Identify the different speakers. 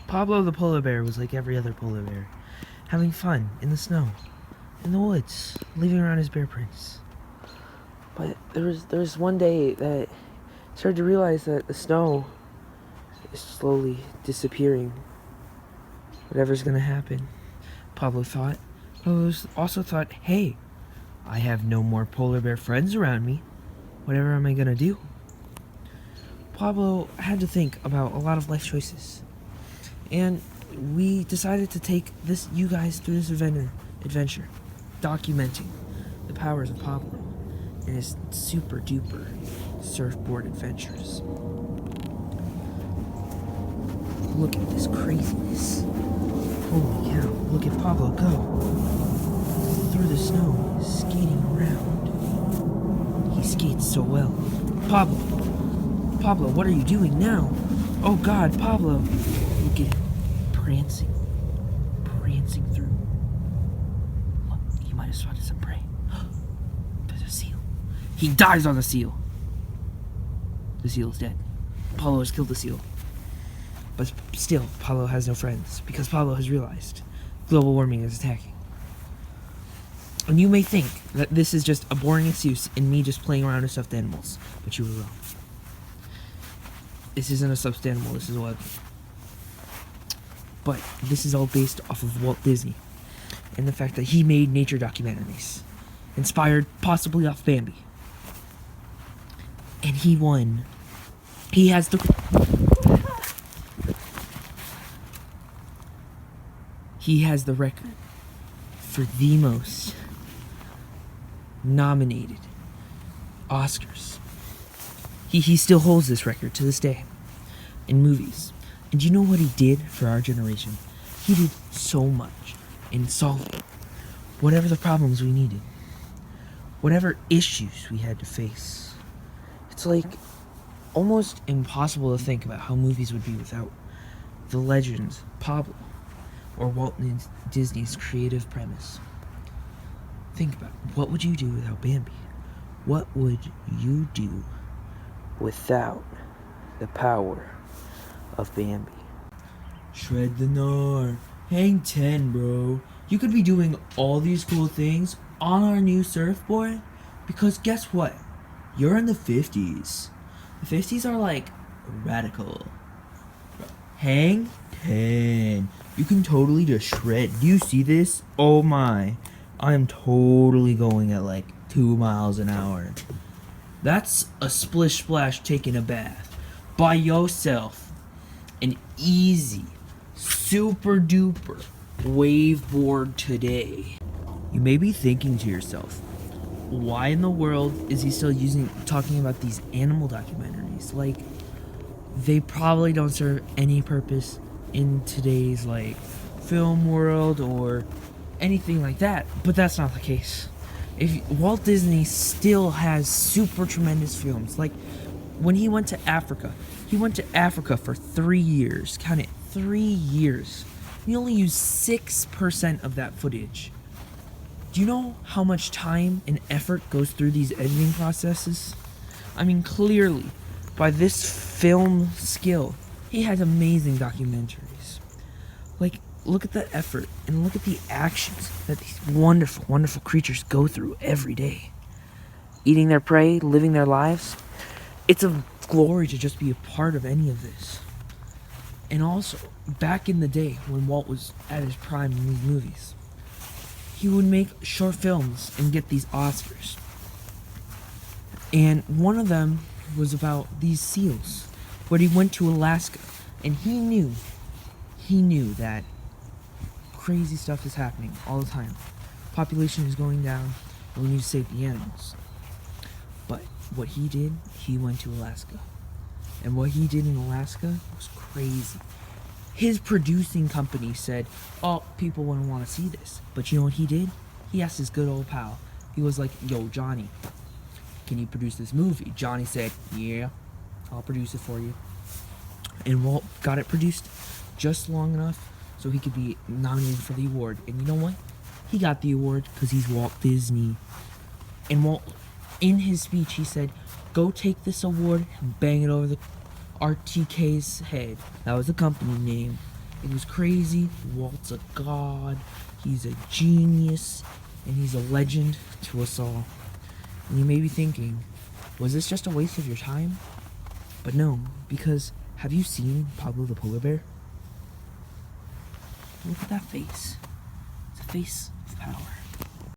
Speaker 1: Pablo the polar bear was like every other polar bear, having fun in the snow, in the woods, leaving around his bear prints. But there was one day that he started to realize that the snow is slowly disappearing. Whatever's gonna happen, Pablo thought. Pablo also thought, hey, I have no more polar bear friends around me. Whatever am I gonna do? Pablo had to think about a lot of life choices. And we decided to take you guys through this adventure, documenting the powers of Pablo and his super duper surfboard adventures. Look at this craziness. Holy cow, look at Pablo go. Through the snow, skating around. He skates so well. Pablo, what are you doing now? Oh God, Pablo. Look at him, prancing through. Look, he might have spotted some prey. There's a seal. He dives on the seal. The seal is dead. Pablo has killed the seal. But still, Pablo has no friends, because Pablo has realized global warming is attacking. And you may think that this is just a boring excuse in me just playing around with stuffed animals, but you were wrong. This isn't a stuffed animal, this is a wild game. But this is all based off of Walt Disney and the fact that he made nature documentaries, inspired possibly off Bambi. And he won. He has the record for the most nominated Oscars. He still holds this record to this day in movies. And you know what he did for our generation? He did so much in solving whatever the problems we needed, whatever issues we had to face. It's like almost impossible to think about how movies would be without the legends, Pablo, or Walt Disney's creative premise. Think about it. What would you do without Bambi? What would you do without the power of Bambi? Shred the gnar. Hang 10, bro. You could be doing all these cool things on our new surfboard because guess what? You're in the 50s. The 50s are like radical. Hang 10. You can totally just shred. Do you see this? Oh my. I am totally going at like 2 miles an hour. That's a splish splash taking a bath by yourself. An easy, super duper waveboard today. You may be thinking to yourself, why in the world is he still talking about these animal documentaries? Like, they probably don't serve any purpose in today's like film world or anything like that, but that's not the case. If Walt Disney still has super tremendous films, like when he went to Africa for 3 years. Count it, 3 years. He only used 6% of that footage. Do you know how much time and effort goes through these editing processes? I mean, clearly, by this film skill, he has amazing documentaries. Like, look at the effort and look at the actions that these wonderful, wonderful creatures go through every day. Eating their prey, living their lives. It's a glory to just be a part of any of this. And also, back in the day when Walt was at his prime in these movies, he would make short films and get these Oscars. And one of them was about these seals, where he went to Alaska, and he knew that crazy stuff is happening all the time. Population is going down, and we need to save the animals. But what he did, he went to Alaska. And what he did in Alaska was crazy. His producing company said, oh, people wouldn't want to see this. But you know what he did? He asked his good old pal. He was like, yo, Johnny, can you produce this movie? Johnny said, yeah, I'll produce it for you. And Walt got it produced just long enough so he could be nominated for the award. And you know what? He got the award because he's Walt Disney. And Walt, in his speech, he said, go take this award and bang it over the RTK's head. That was the company name. It was crazy. Walt's a god. He's a genius. And he's a legend to us all. And you may be thinking, was this just a waste of your time? But no, because have you seen Pablo the polar bear? Look at that face. It's a face of power.